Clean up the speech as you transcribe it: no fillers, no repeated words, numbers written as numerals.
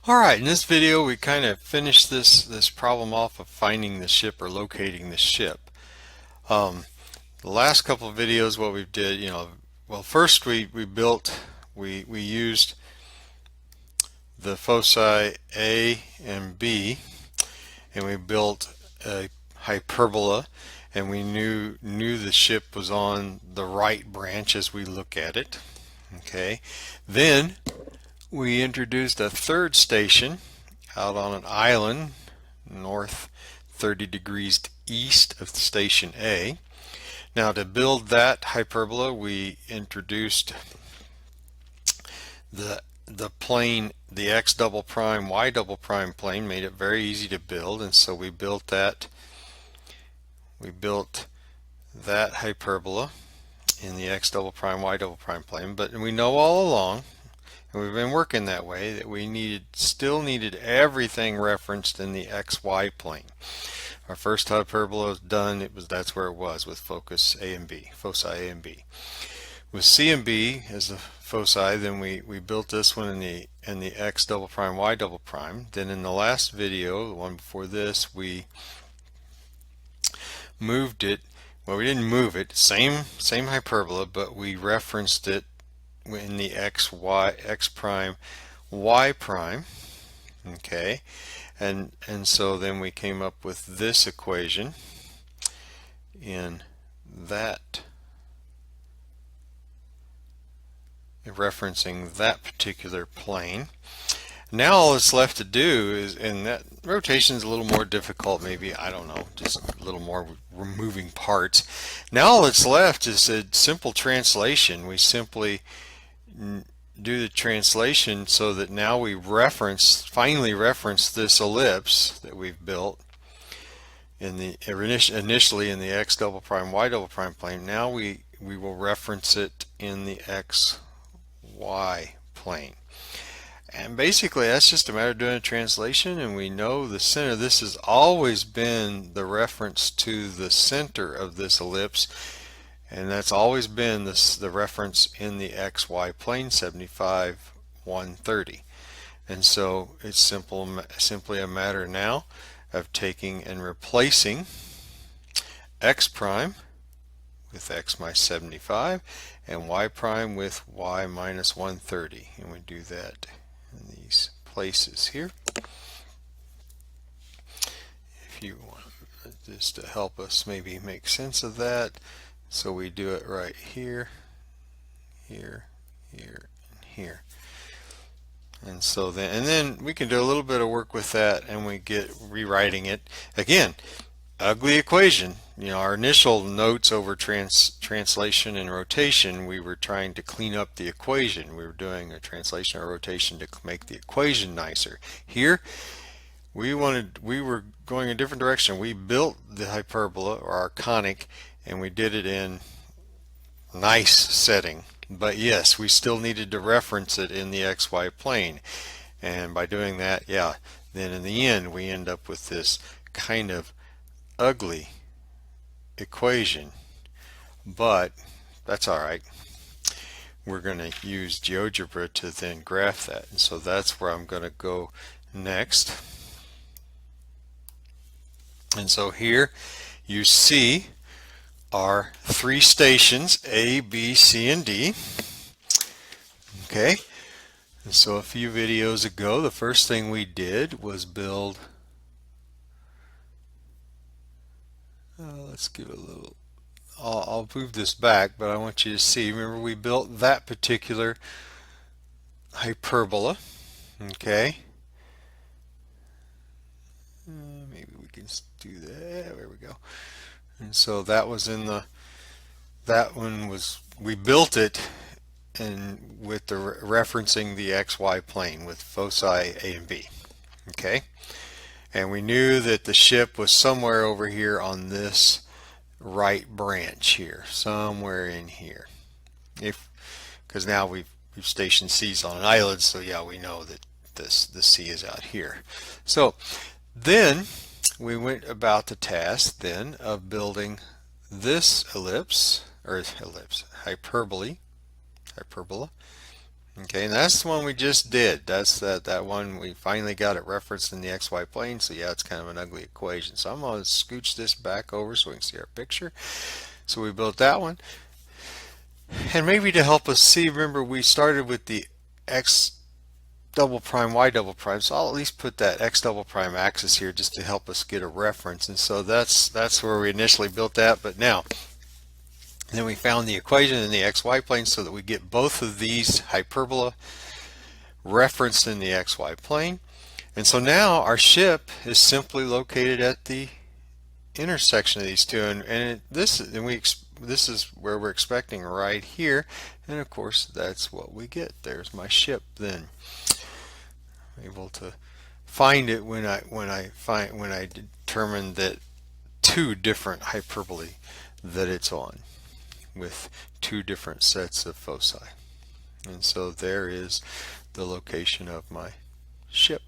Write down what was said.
Alright, in this video we kind of finished this problem off of finding the ship or locating the ship. The last couple of videos what we did, well first we used the foci A and B, and we built a hyperbola, and we knew the ship was on the right branch as we look at it. Okay, then we introduced a third station out on an island north 30 degrees east of station A. Now to build that hyperbola, we introduced the plane, the x double prime, y double prime plane, made it very easy to build, and so we built that. We built that hyperbola in the x double prime, y double prime plane, but we know all along, and we've been working that way, that we still needed everything referenced in the xy plane. Our first hyperbola was done. That's where it was with focus A and B, foci A and B. With C and B as the foci, then we built this one in the x double prime, y double prime. Then in the last video, the one before this, we moved it. Well, we didn't move it. Same hyperbola, but we referenced it in the x prime, y prime. Okay, and so then we came up with this equation in that, referencing that particular plane. Now all that's left to do is, and that rotation is a little more difficult, maybe, I don't know, just a little more removing parts. Now all that's left is a simple translation. We simply do the translation so that now we finally reference this ellipse that we've built in the initially in the x double prime, y double prime plane. Now we will reference it in the xy plane. And basically that's just a matter of doing a translation, and we know the center. This has always been the reference to the center of this ellipse, and that's always been the reference in the xy plane, 75, 130. And so it's simply a matter now of taking and replacing x prime with x minus 75 and y prime with y minus 130. And we do that in these places here. If you want just to help us maybe make sense of that, so we do it right here, here, here, and here. And so then we can do a little bit of work with that, and we get rewriting it again. Ugly equation. Our initial notes over translation and rotation, we were trying to clean up the equation. We were doing a translation or rotation to make the equation nicer. Here we were going a different direction. We built the hyperbola or our conic, and we did it in nice setting. But yes, we still needed to reference it in the xy plane. And by doing that, yeah, then in the end we end up with this kind of ugly equation. But that's alright. We're going to use GeoGebra to then graph that. And so that's where I'm going to go next. And so here you see our three stations, A, B, C, and D. Okay, and so a few videos ago, the first thing we did was build, let's give it a little, I'll move this back, but I want you to see, remember we built that particular hyperbola. Okay, maybe we can do that, there we go. And so that was we built it and with the referencing the xy plane with foci A and B. Okay, and we knew that the ship was somewhere over here on this right branch here, somewhere in here. Because now we've stationed C's on an island, so yeah, we know that the C is out here. So then we went about the task then of building this hyperbola. Okay, and that's the one we just did. That's that one we finally got it referenced in the XY plane. So yeah, it's kind of an ugly equation. So I'm going to scooch this back over so we can see our picture. So we built that one. And maybe to help us see, remember we started with the X double prime, Y double prime. So I'll at least put that X double prime axis here just to help us get a reference. And so that's where we initially built that. But now, then we found the equation in the XY plane so that we get both of these hyperbola referenced in the XY plane. And so now our ship is simply located at the intersection of these two, this is where we're expecting right here, and of course that's what we get. There's my ship. Then I'm able to find it when I determine that two different hyperbole that it's on with two different sets of foci. And so there is the location of my ship.